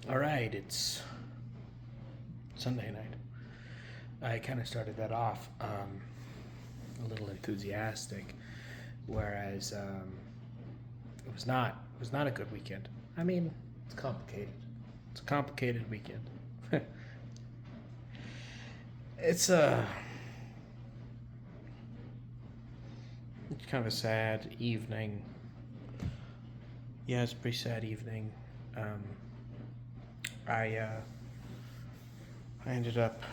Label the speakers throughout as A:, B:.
A: All right, it's Sunday night. I kind of started that off a little enthusiastic, whereas it was not a good weekend. I mean, it's complicated. It's a complicated weekend. it's a it's kind of a sad evening. Yeah, it's a pretty sad evening. Um, I ended up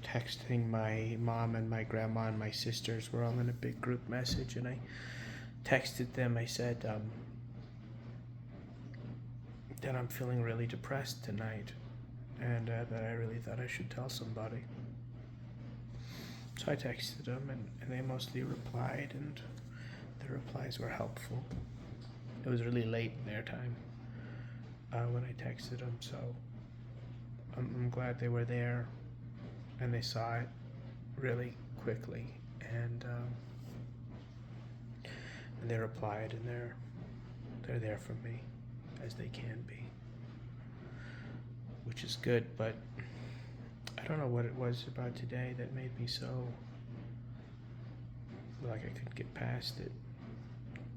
A: texting my mom and my grandma and my sisters. We're all in a big group message, and I texted them. I said that I'm feeling really depressed tonight, and that I really thought I should tell somebody. So I texted them, and they mostly replied, and the replies were helpful. It was really late in their time when I texted them, so I'm glad they were there and they saw it really quickly, and and they replied, and they're there for me as they can be, which is good. But I don't know what it was about today that made me so like I couldn't get past it.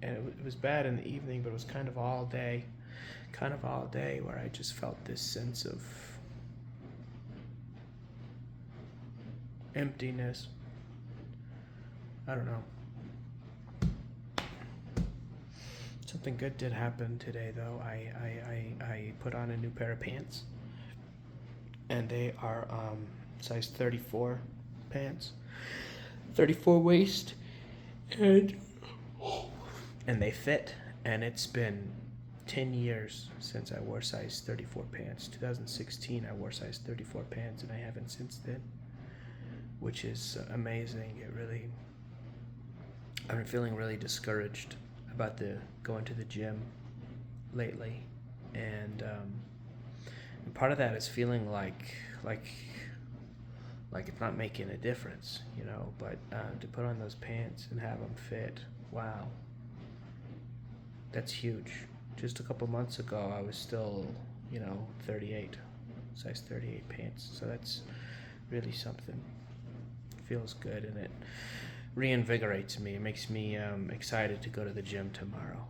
A: And it was bad in the evening, but it was kind of all day, where I just felt this sense of emptiness. I don't know. Something good did happen today, though. I put on a new pair of pants, and they are size 34 pants, 34 waist, and they fit. And it's been 10 years since I wore size 34 pants. 2016, I wore size 34 pants, and I haven't since then, which is amazing. I've been feeling really discouraged about the going to the gym lately, and part of that is feeling like it's not making a difference, you know. But to put on those pants and have them fit, wow, that's huge. Just a couple months ago, I was still, 38, size 38 pants. So that's really something. Feels good, and it reinvigorates me. It makes me excited to go to the gym tomorrow.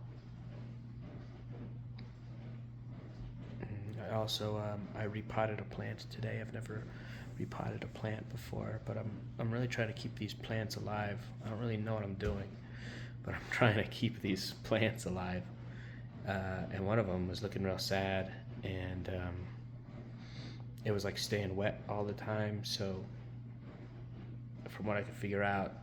A: I also I repotted a plant today. I've never repotted a plant before, but I'm really trying to keep these plants alive. I don't really know what I'm doing, but I'm trying to keep these plants alive. And one of them was looking real sad, and it was like staying wet all the time. So from what I could figure out,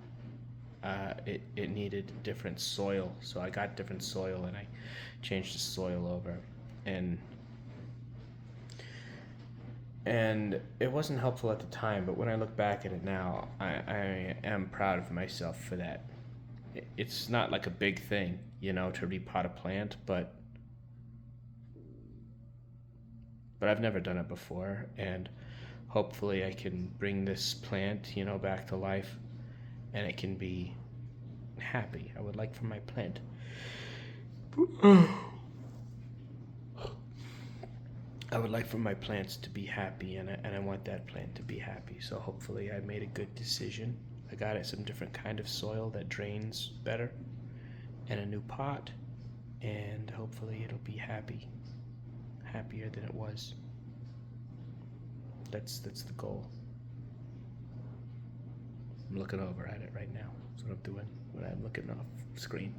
A: it needed different soil. So I got different soil, and I changed the soil over, and and it wasn't helpful at the time. But when I look back at it now, I am proud of myself for that. It's not like a big thing, to repot a plant, but I've never done it before, and hopefully I can bring this plant, back to life, and it can be happy. I would like for my plant. I would like for my plants to be happy, and I want that plant to be happy. So hopefully I made a good decision. I got it some different kind of soil that drains better, and a new pot, and hopefully it'll be happier than it was. That's the goal. I'm looking over at it right now. That's what I'm doing when I'm looking off screen.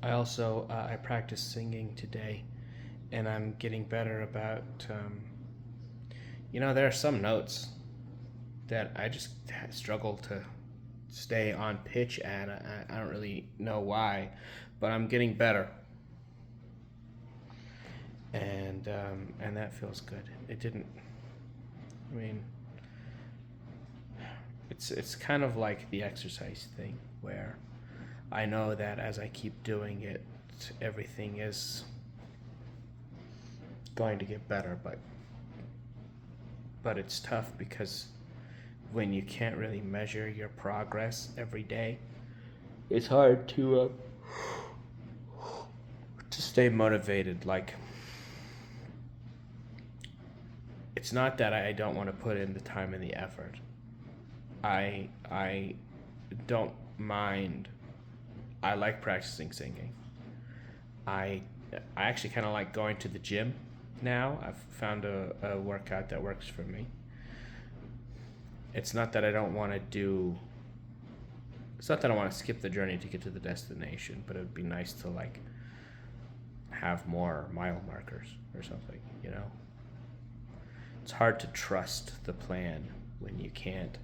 A: I also I practiced singing today, and I'm getting better about. There are some notes that I just struggle to stay on pitch at. I don't really know why, but I'm getting better, and that feels good. It didn't. I mean, it's kind of like the exercise thing, where I know that as I keep doing it, everything is going to get better. But it's tough, because when you can't really measure your progress every day, it's hard to to stay motivated. Like, it's not that I don't want to put in the time and the effort. I don't mind. I like practicing singing. I actually kind of like going to the gym now. I've found a workout that works for me. It's not that I don't want to do. It's not that I want to skip the journey to get to the destination, but it would be nice to like have more mile markers or something, you know? It's hard to trust the plan when you can't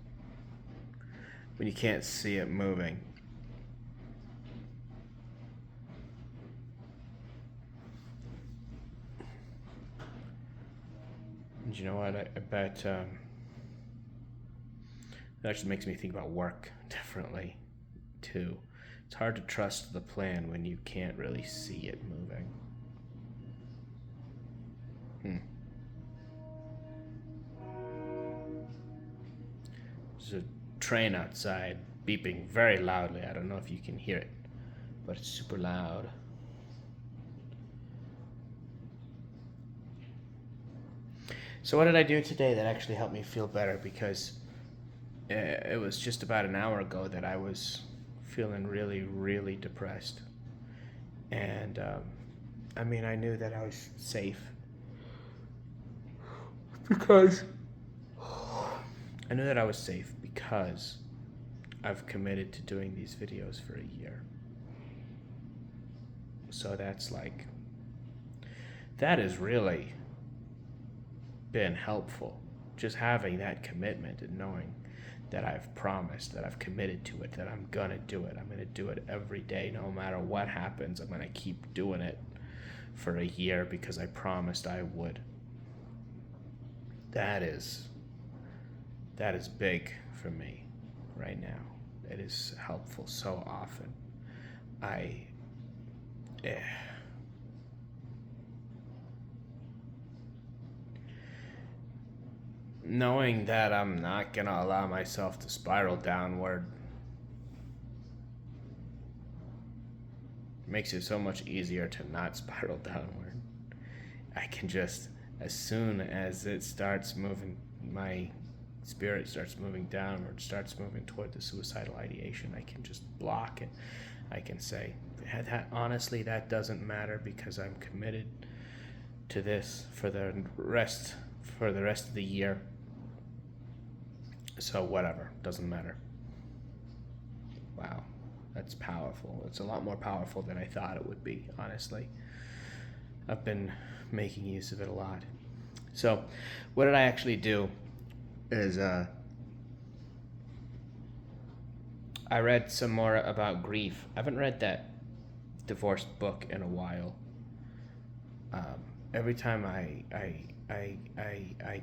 A: see it moving. And you know what? I bet it actually makes me think about work differently too. It's hard to trust the plan when you can't really see it moving. There's a train outside beeping very loudly. I don't know if you can hear it, but it's super loud. So what did I do today that actually helped me feel better? Because it was just about an hour ago that I was feeling really, really depressed. And I mean, I knew that I was safe because I've committed to doing these videos for a year. So that has really been helpful. Just having that commitment and knowing that I've promised, that I've committed to it, that I'm gonna do it. I'm gonna do it every day, no matter what happens. I'm gonna keep doing it for a year because I promised I would. That is big for me right now. It is helpful so often. Knowing that I'm not gonna allow myself to spiral downward makes it so much easier to not spiral downward. I can just, as soon as it starts moving, my spirit starts moving downward, starts moving toward the suicidal ideation, I can just block it. I can say, honestly, that doesn't matter because I'm committed to this for the rest of the year. So whatever, doesn't matter. Wow, that's powerful. It's a lot more powerful than I thought it would be, honestly. I've been making use of it a lot. So what did I actually do is I read some more about grief. I haven't read that divorce book in a while. Every time I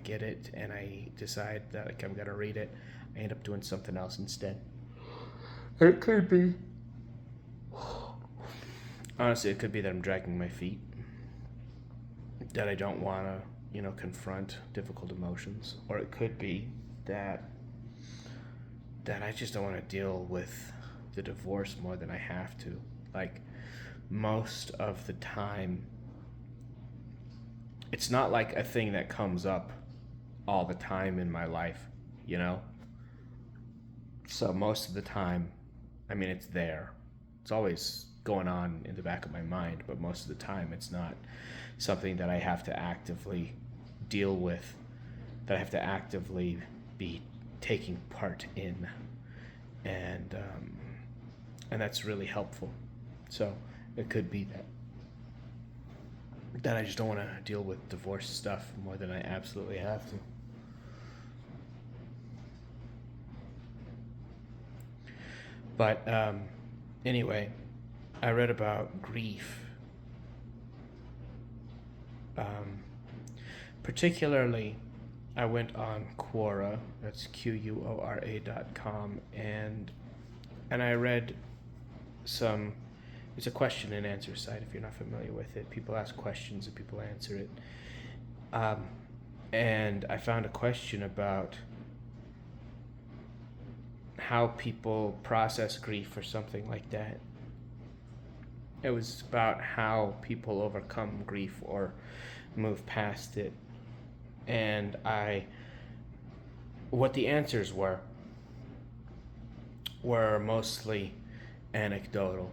A: get it and I decide that like I'm gonna read it, I end up doing something else instead. It could be. Honestly, it could be that I'm dragging my feet. That I don't want to, confront difficult emotions. Or it could be that I just don't want to deal with the divorce more than I have to. Like, most of the time, it's not like a thing that comes up all the time in my life, So most of the time, I mean, it's there. It's always going on in the back of my mind, but most of the time it's not something that I have to actively deal with, that I have to actively be taking part in. And that's really helpful. So it could be that I just don't want to deal with divorce stuff more than I absolutely have to. But anyway, I read about grief. Particularly, I went on Quora, that's Quora.com, and I read some. It's a question and answer site if you're not familiar with it. People ask questions and people answer it. And I found a question about how people process grief or something like that. It was about how people overcome grief or move past it. And what the answers were mostly anecdotal.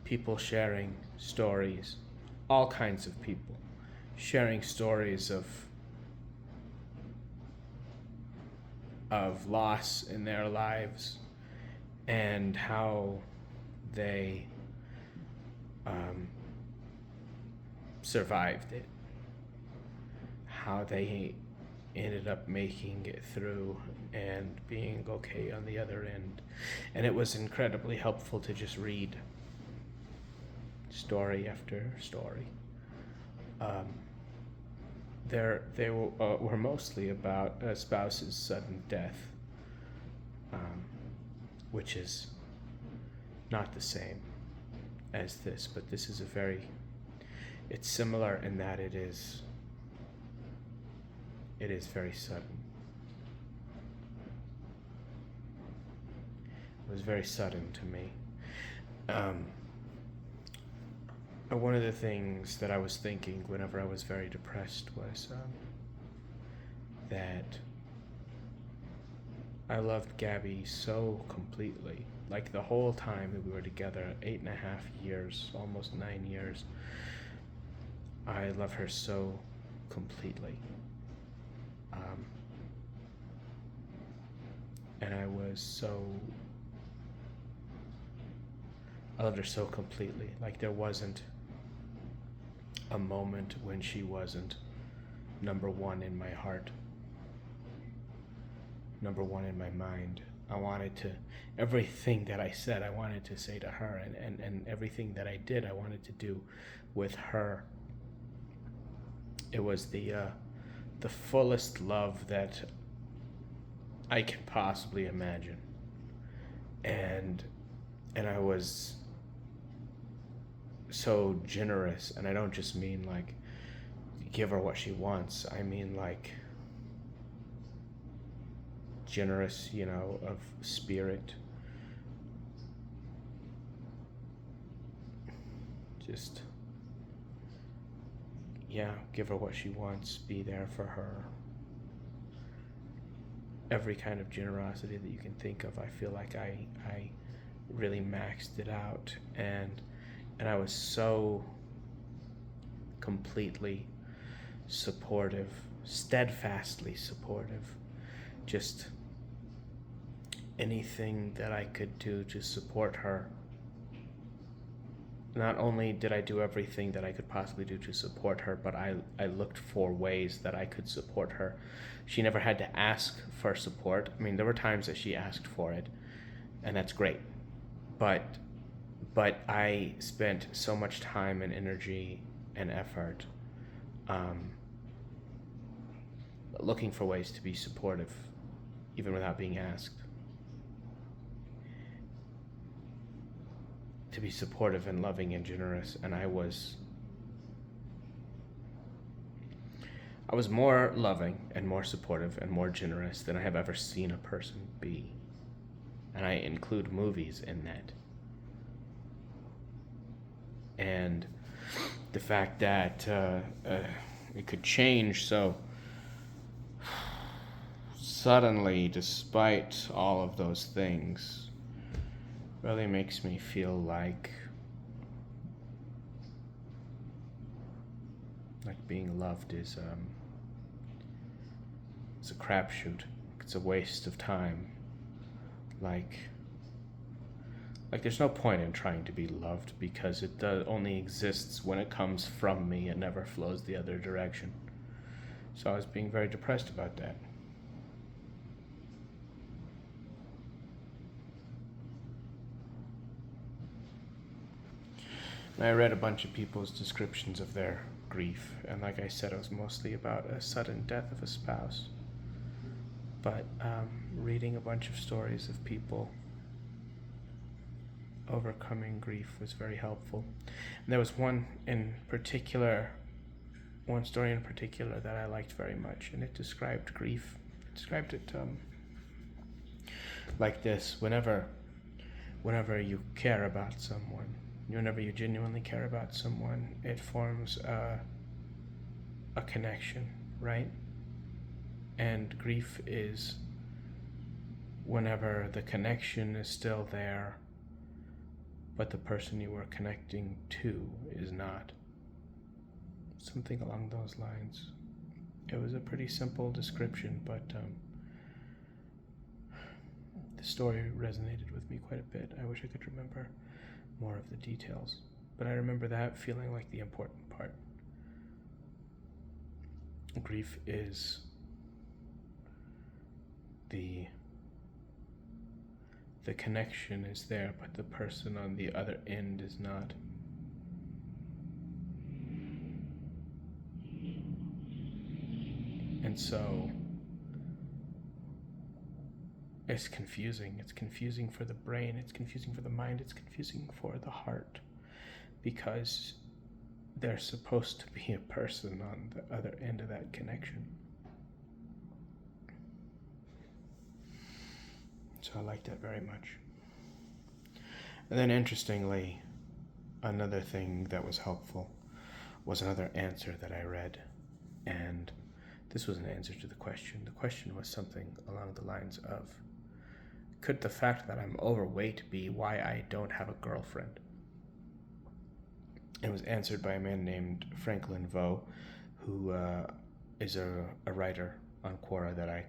A: People sharing stories, all kinds of people sharing stories of loss in their lives and how they survived it, how they ended up making it through and being okay on the other end. And it was incredibly helpful to just read story after story. They were mostly about a spouse's sudden death, which is not the same as this, but this is it's similar in that it is very sudden. It was very sudden to me. One of the things that I was thinking whenever I was very depressed was that I loved Gabby so completely. Like the whole time that we were together, 8.5 years, almost 9 years, I love her so completely. And I loved her so completely. Like there wasn't a moment when she wasn't number one in my heart, number one in my mind. Everything that I said, I wanted to say to her, and everything that I did, I wanted to do with her. It was the fullest love that I can possibly imagine. And I was so generous, and I don't just mean like give her what she wants. I mean like generous, of spirit. Just, give her what she wants, be there for her. Every kind of generosity that you can think of, I feel like I really maxed it out, and I was so completely supportive, steadfastly supportive. Just anything that I could do to support her. Not only did I do everything that I could possibly do to support her, but I looked for ways that I could support her. She never had to ask for support. I mean, there were times that she asked for it, and that's great. But I spent so much time and energy and effort looking for ways to be supportive, even without being asked. To be supportive and loving and generous, and I was more loving and more supportive and more generous than I have ever seen a person be. And I include movies in that. And the fact that it could change so suddenly, despite all of those things, really makes me feel like being loved is a crapshoot. It's a waste of time. Like there's no point in trying to be loved, because it only exists when it comes from me. It never flows the other direction. So I was being very depressed about that. And I read a bunch of people's descriptions of their grief, and like I said, it was mostly about a sudden death of a spouse. But reading a bunch of stories of people overcoming grief was very helpful. And there was one story in particular that I liked very much, and it described grief. It described it like this: whenever you care about someone, whenever you genuinely care about someone, it forms a connection, right? And grief is whenever the connection is still there, but the person you were connecting to is not. Something along those lines. It was a pretty simple description, but the story resonated with me quite a bit. I wish I could remember more of the details, but I remember that feeling like the important part. Grief is the connection is there, but the person on the other end is not. And so it's confusing. It's confusing for the brain, it's confusing for the mind, it's confusing for the heart, because there's supposed to be a person on the other end of that connection. So I liked that very much. And then interestingly, another thing that was helpful was another answer that I read. And this was an answer to the question. The question was something along the lines of, could the fact that I'm overweight be why I don't have a girlfriend? It was answered by a man named Franklin Vo, who is a writer on Quora that I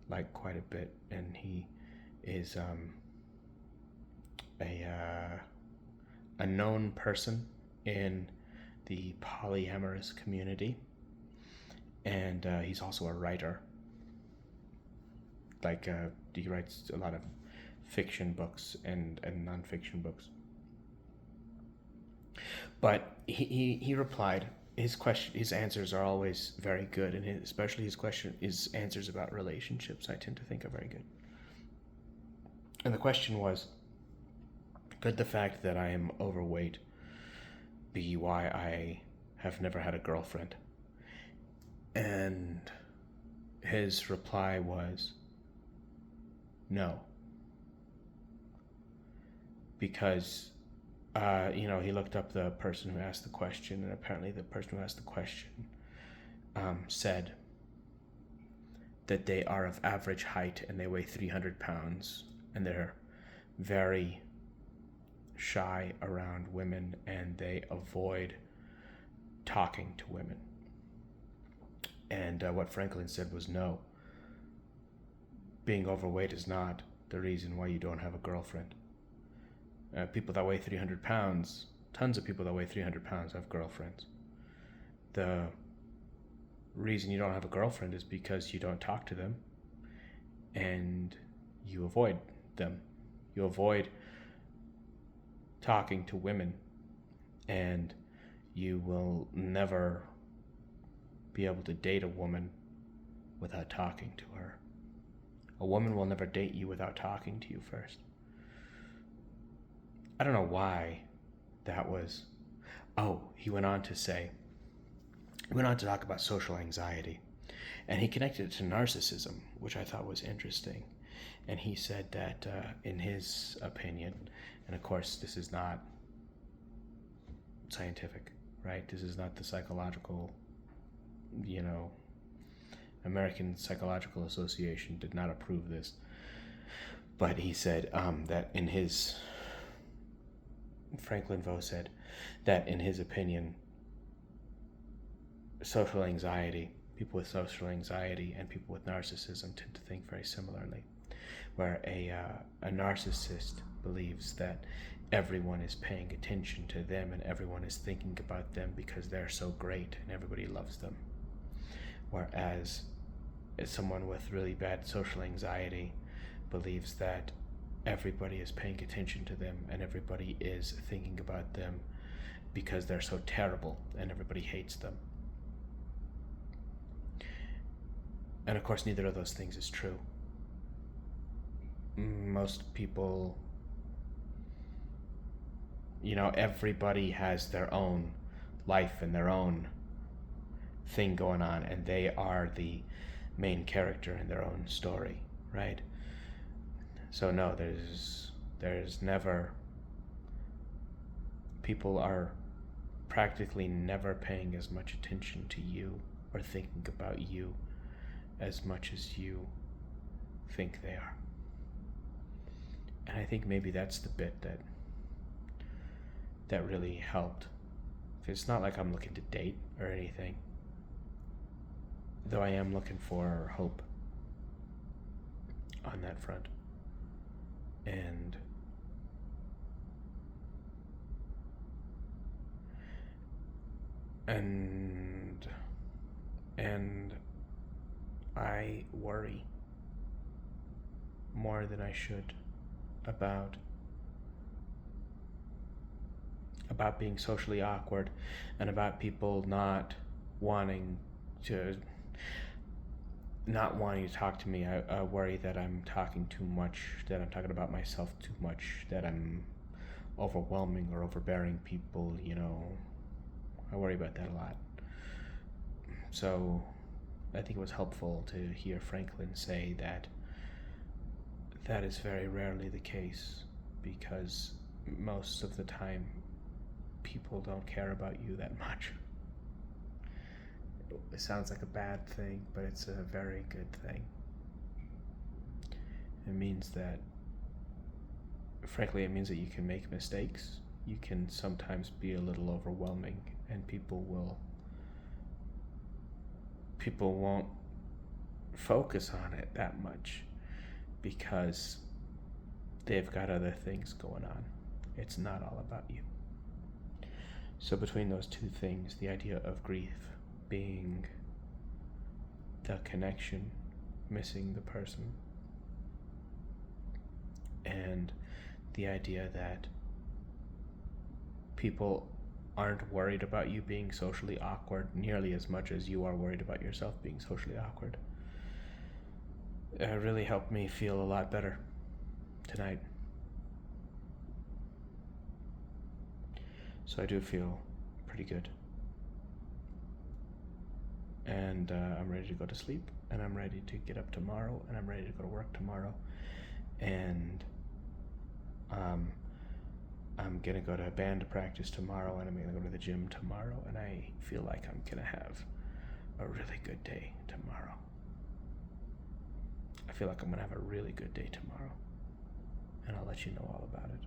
A: like quite a bit, and he is a known person in the polyamorous community, and he's also a writer. He writes a lot of fiction books and non-fiction books. But he replied, his answers are always very good, and especially his answers about relationships I tend to think are very good. And the question was, could the fact that I am overweight be why I have never had a girlfriend? And his reply was, no. Because, he looked up the person who asked the question, and apparently the person who asked the question said that they are of average height and they weigh 300 pounds, and they're very shy around women, and they avoid talking to women. And what Franklin said was, no, being overweight is not the reason why you don't have a girlfriend. People that weigh 300 pounds, tons of people that weigh 300 pounds have girlfriends. The reason you don't have a girlfriend is because you don't talk to them and you avoid them. You avoid talking to women, and you will never be able to date a woman without talking to her. A woman will never date you without talking to you first. I don't know why that was. He went on to talk about social anxiety, and he connected it to narcissism, which I thought was interesting. And he said that in his opinion, and of course this is not scientific, right? This is not the psychological, American Psychological Association did not approve this. But he said that in his, Franklin Vo said that in his opinion, social anxiety, people with social anxiety and people with narcissism tend to think very similarly, where a narcissist believes that everyone is paying attention to them and everyone is thinking about them because they're so great and everybody loves them. Whereas someone with really bad social anxiety believes that everybody is paying attention to them and everybody is thinking about them because they're so terrible and everybody hates them. And of course, neither of those things is true. Most people, everybody has their own life and their own thing going on, and they are the main character in their own story, right? So no, there's never people are practically never paying as much attention to you or thinking about you as much as you think they are. And I think maybe that's the bit that really helped. It's not like I'm looking to date or anything, though I am looking for hope on that front. And I worry more than I should about being socially awkward and about people not wanting to talk to me. I worry that I'm talking too much, that I'm talking about myself too much, that I'm overwhelming or overbearing people, I worry about that a lot. So I think it was helpful to hear Franklin say that is very rarely the case, because most of the time people don't care about you that much. It sounds like a bad thing, but it's a very good thing. It means that you can make mistakes. You can sometimes be a little overwhelming, and people won't focus on it that much because they've got other things going on. It's not all about you. So between those two things, the idea of grief being the connection, missing the person, and the idea that people aren't worried about you being socially awkward nearly as much as you are worried about yourself being socially awkward, really helped me feel a lot better tonight. So I do feel pretty good. And I'm ready to go to sleep, and I'm ready to get up tomorrow, and I'm ready to go to work tomorrow. And I'm gonna go to band practice tomorrow, and I'm gonna go to the gym tomorrow, and I feel like I'm gonna have a really good day tomorrow. I feel like I'm gonna have a really good day tomorrow, and I'll let you know all about it.